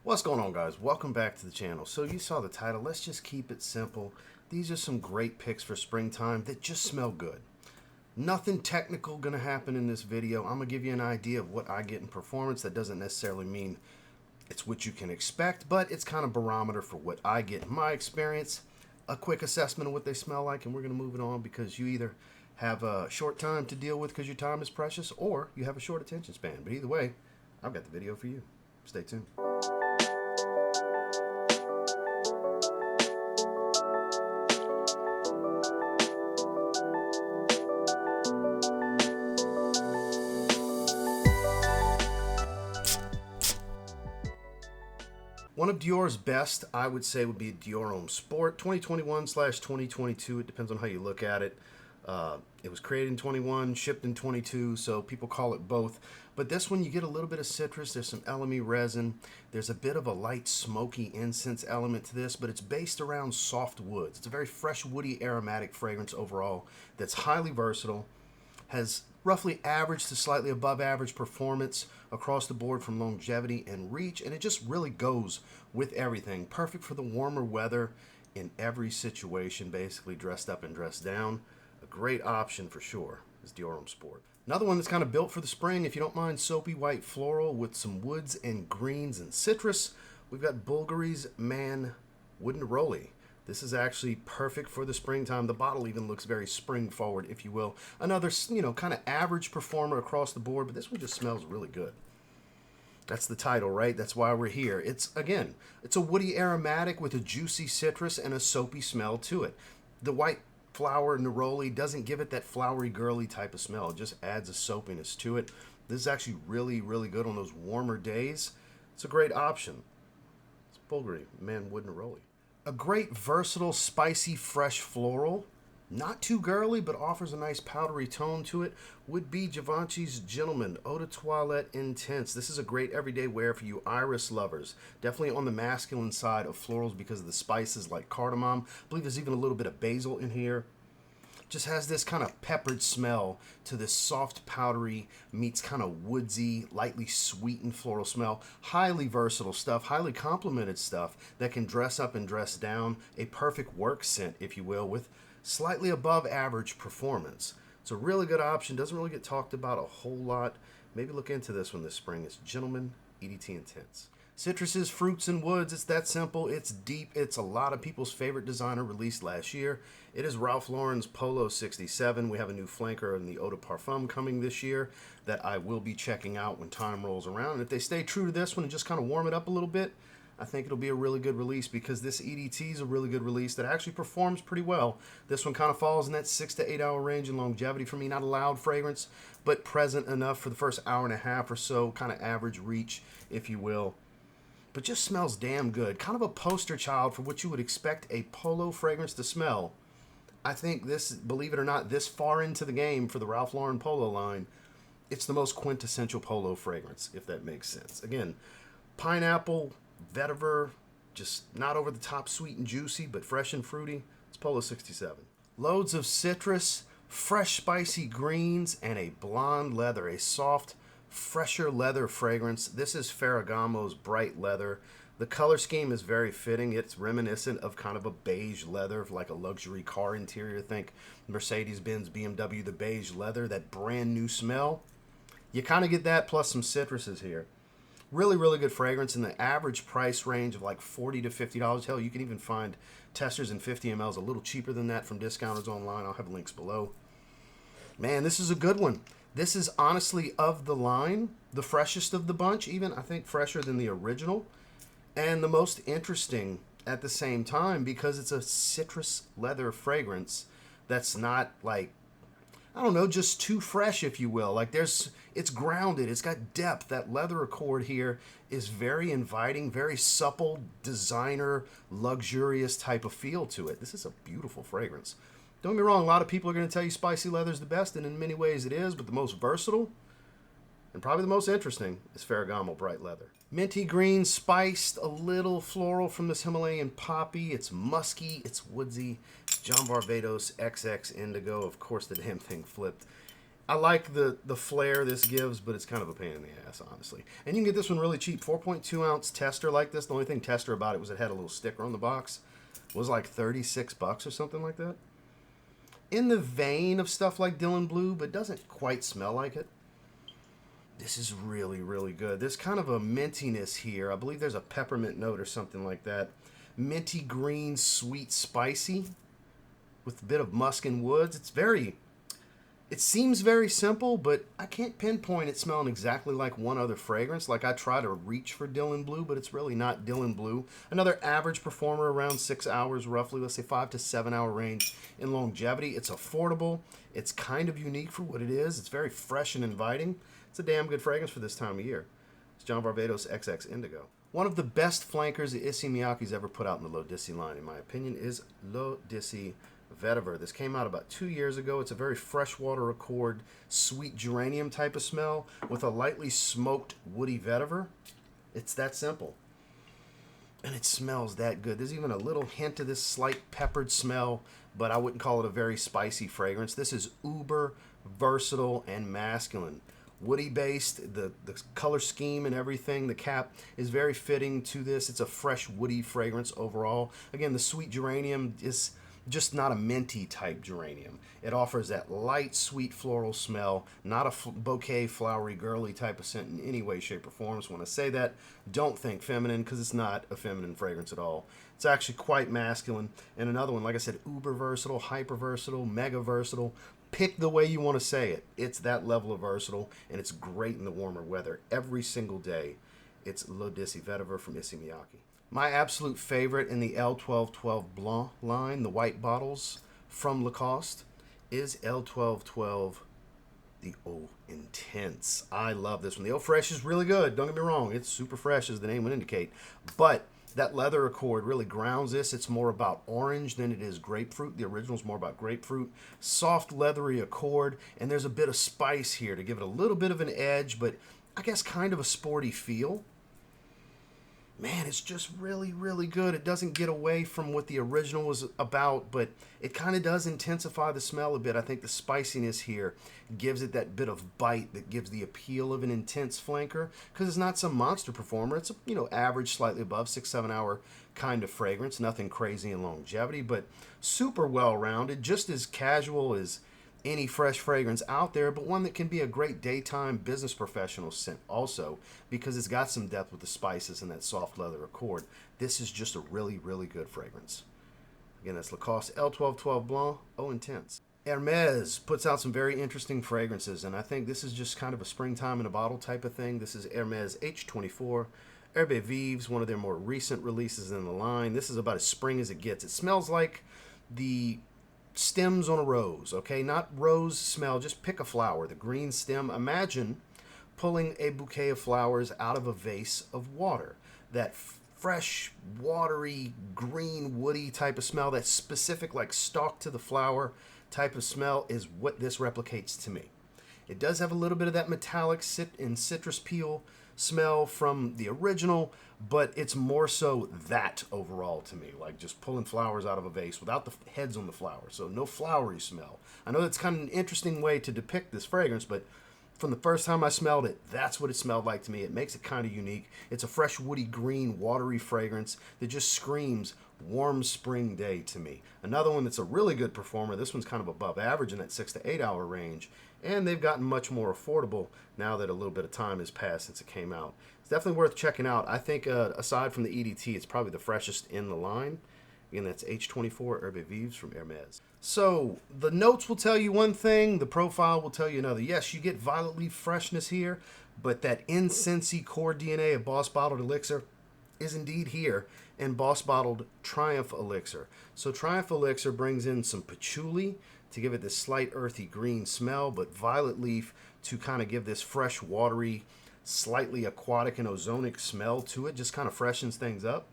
What's going on, guys? Welcome back to the channel. So you saw the title. Let's just keep it simple. These are some great picks for springtime that just smell good. Nothing technical gonna happen in this video. I'm gonna give you an idea of what I get in performance. That doesn't necessarily mean it's what you can expect, but it's kind of barometer for what I get in my experience. A quick assessment of what they smell like, and we're gonna move it on because you either have a short time to deal with because your time is precious, or you have a short attention span. But either way, I've got the video for you. Stay tuned. One of Dior's best, I would say, would be Dior Homme Sport 2021/2022. It depends on how you look at it. It was created in 21, shipped in 22, so people call it both. But this one, you get a little bit of citrus. There's some LME resin. There's a bit of a light smoky incense element to this, but it's based around soft woods. It's a very fresh, woody, aromatic fragrance overall that's highly versatile, has roughly average to slightly above average performance across the board from longevity and reach, and it just really goes with everything. Perfect for the warmer weather in every situation, basically dressed up and dressed down. A great option for sure is Dior Homme Sport. Another one that's kind of built for the spring, if you don't mind soapy white floral with some woods and greens and citrus, we've got Bvlgari's Man Wooden Neroli. This is actually perfect for the springtime. The bottle even looks very spring forward, if you will. Another, kind of average performer across the board, but this one just smells really good. That's the title, right? That's why we're here. It's a woody aromatic with a juicy citrus and a soapy smell to it. The white flower Neroli doesn't give it that flowery, girly type of smell. It just adds a soapiness to it. This is actually really, really good on those warmer days. It's a great option. It's Bvlgari, Man Wooden Neroli. A great, versatile, spicy, fresh floral. Not too girly, but offers a nice powdery tone to it, would be Givenchy's Gentleman Eau de Toilette Intense. This is a great everyday wear for you iris lovers. Definitely on the masculine side of florals because of the spices like cardamom. I believe there's even a little bit of basil in here. Just has this kind of peppered smell to this soft, powdery, meets kind of woodsy, lightly sweetened floral smell. Highly versatile stuff, highly complimented stuff that can dress up and dress down. A perfect work scent, if you will, with slightly above average performance. It's a really good option. Doesn't really get talked about a whole lot. Maybe look into this one this spring. It's Gentleman EDT Intense. Citruses, fruits, and woods. It's that simple. It's deep. It's a lot of people's favorite designer released last year. It is Ralph Lauren's Polo 67. We have a new flanker in the Eau de Parfum coming this year that I will be checking out when time rolls around. And if they stay true to this one and just kind of warm it up a little bit, I think it'll be a really good release because this EDT is a really good release that actually performs pretty well. This one kind of falls in that 6 to 8 hour range in longevity for me. Not a loud fragrance, but present enough for the first hour and a half or so, kind of average reach, if you will. But just smells damn good. Kind of a poster child for what you would expect a Polo fragrance to smell. I think this, believe it or not, this far into the game for the Ralph Lauren Polo line, it's the most quintessential Polo fragrance, if that makes sense. Again, pineapple, Vetiver, just not over the top sweet and juicy, but fresh and fruity. It's Polo 67. Loads of citrus, fresh spicy greens, and a blonde leather, a soft, fresher leather fragrance. This is Ferragamo's bright leather. The color scheme is very fitting. It's reminiscent of kind of a beige leather, like a luxury car interior. Think Mercedes-Benz, BMW, the beige leather, that brand new smell. You kind of get that plus some citruses here. Really, really good fragrance in the average price range of like $40 to $50. Hell, you can even find testers in 50 mLs a little cheaper than that from discounters online. I'll have links below. Man, this is a good one. This is honestly, of the line, the freshest of the bunch, even I think fresher than the original, and the most interesting at the same time because it's a citrus leather fragrance that's not like, I don't know, just too fresh, if you will. Like it's grounded, it's got depth. That leather accord here is very inviting, very supple, designer, luxurious type of feel to it. This is a beautiful fragrance. Don't get me wrong, a lot of people are going to tell you spicy leather is the best, and in many ways it is, but the most versatile and probably the most interesting is Ferragamo Bright Leather. Minty green, spiced, a little floral from this Himalayan poppy. It's musky, it's woodsy. John Varvatos XX Indigo. Of course, the damn thing flipped. I like the flair this gives, but it's kind of a pain in the ass, honestly. And you can get this one really cheap. 4.2 ounce tester like this. The only thing tester about it was it had a little sticker on the box. It was like 36 bucks or something like that. In the vein of stuff like Dylan Blue, but doesn't quite smell like it. This is really, really good. There's kind of a mintiness here. I believe there's a peppermint note or something like that. Minty green, sweet, spicy, with a bit of musk and woods. It seems very simple, but I can't pinpoint it smelling exactly like one other fragrance. Like I try to reach for Dylan Blue, but it's really not Dylan Blue. Another average performer around 6 hours, roughly, let's say 5 to 7 hour range in longevity. It's affordable. It's kind of unique for what it is. It's very fresh and inviting. It's a damn good fragrance for this time of year. It's John Varvatos XX Indigo. One of the best flankers that Issey Miyake's ever put out in the L'Odyssey line, in my opinion, is L'Odyssey Vetiver. This came out about 2 years ago. It's a very freshwater accord, sweet geranium type of smell with a lightly smoked woody vetiver. It's that simple. And it smells that good. There's even a little hint of this slight peppered smell, but I wouldn't call it a very spicy fragrance. This is uber versatile and masculine. Woody based, the color scheme and everything, the cap is very fitting to this. It's a fresh woody fragrance overall. Again, the sweet geranium is just not a minty type geranium. It offers that light, sweet floral smell, not a bouquet, flowery, girly type of scent in any way, shape, or form. So when I say that, don't think feminine, because it's not a feminine fragrance at all. It's actually quite masculine. And another one, like I said, uber versatile, hyper versatile, mega versatile. Pick the way you want to say it. It's that level of versatile, and it's great in the warmer weather every single day. It's L'Odyssey Vetiver from Issey Miyake. My absolute favorite in the L1212 Blanc line, the white bottles from Lacoste, is L1212 the Eau Intense. I love this one. The Eau Fresh is really good. Don't get me wrong. It's super fresh, as the name would indicate. But that leather accord really grounds this. It's more about orange than it is grapefruit. The original is more about grapefruit. Soft, leathery accord. And there's a bit of spice here to give it a little bit of an edge, but I guess kind of a sporty feel. Man, it's just really, really good. It doesn't get away from what the original was about, but it kind of does intensify the smell a bit. I think the spiciness here gives it that bit of bite that gives the appeal of an intense flanker, because it's not some monster performer. It's a, average, slightly above 6-7 hour kind of fragrance. Nothing crazy in longevity, but super well-rounded, just as casual as any fresh fragrance out there, but one that can be a great daytime business professional scent also, because it's got some depth with the spices and that soft leather accord. This is just a really, really good fragrance. Again, that's Lacoste L1212 Blanc Eau Intense. Hermes puts out some very interesting fragrances, and I think this is just kind of a springtime in a bottle type of thing. This is Hermes H24 Herbe Vives, one of their more recent releases in the line. This is about as spring as it gets. It smells like the stems on a rose, okay? Not rose smell, just pick a flower, the green stem. Imagine pulling a bouquet of flowers out of a vase of water. That fresh, watery, green, woody type of smell, that specific, like stalk to the flower type of smell is what this replicates to me. It does have a little bit of that metallic citrus peel smell from the original, but it's more so that overall to me, like just pulling flowers out of a vase without the heads on the flowers, so no flowery smell. I know that's kind of an interesting way to depict this fragrance, but from the first time I smelled it, that's what it smelled like to me. It makes it kind of unique. It's a fresh, woody, green, watery fragrance that just screams warm spring day to me. Another one that's a really good performer. This one's kind of above average in that 6 to 8 hour range, and they've gotten much more affordable now that a little bit of time has passed since it came out. It's definitely worth checking out. I think aside from the EDT, it's probably the freshest in the line. Again, that's H24 Herbe Vives from Hermes. So the notes will tell you one thing, the profile will tell you another. Yes, you get violet leaf freshness here, but that incensey core DNA of Boss Bottled Elixir is indeed here in Boss Bottled Triumph Elixir. So Triumph Elixir brings in some patchouli to give it this slight earthy green smell, but violet leaf to kind of give this fresh, watery, slightly aquatic and ozonic smell to it. Just kind of freshens things up.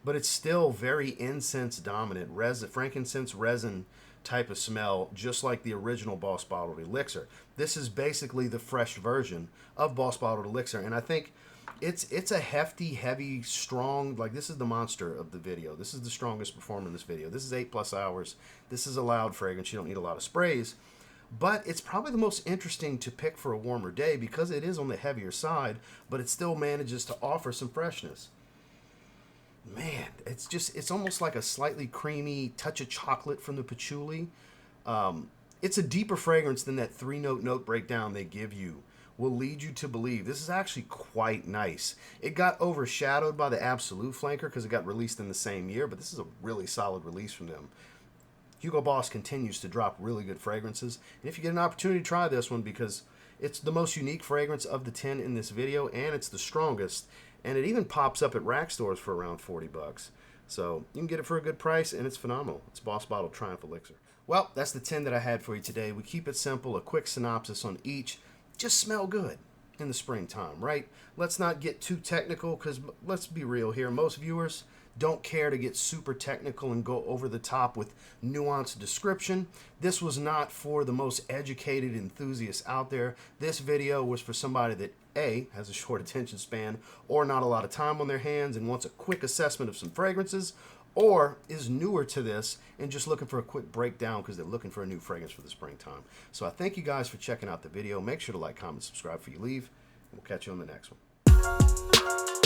But it's still very incense dominant, frankincense resin type of smell, just like the original Boss Bottled Elixir. This is basically the fresh version of Boss Bottled Elixir, and I think it's a hefty, heavy, strong, like this is the monster of the video. This is the strongest performer in this video. This is 8+ hours. This is a loud fragrance. You don't need a lot of sprays. but it's probably the most interesting to pick for a warmer day because it is on the heavier side, but it still manages to offer some freshness. Man, it's almost like a slightly creamy touch of chocolate from the patchouli. It's a deeper fragrance than that 3-note note breakdown they give you will lead you to believe. This is actually quite nice. It got overshadowed by the Absolute flanker because it got released in the same year, but this is a really solid release from them. Hugo Boss continues to drop really good fragrances, and if you get an opportunity to try this one, because it's the most unique fragrance of the 10 in this video, and it's the strongest, and it even pops up at rack stores for around 40 bucks. So you can get it for a good price, and it's phenomenal. It's Boss Bottle Triumph Elixir. Well, that's the 10 that I had for you today. We keep it simple, a quick synopsis on each. Just smell good in the springtime, right? Let's not get too technical, because let's be real here. Most viewers don't care to get super technical and go over the top with nuanced description. This was not for the most educated enthusiasts out there. This video was for somebody that A, has a short attention span or not a lot of time on their hands and wants a quick assessment of some fragrances, or is newer to this and just looking for a quick breakdown because they're looking for a new fragrance for the springtime. So I thank you guys for checking out the video. Make sure to like, comment, subscribe before you leave, and we'll catch you on the next one.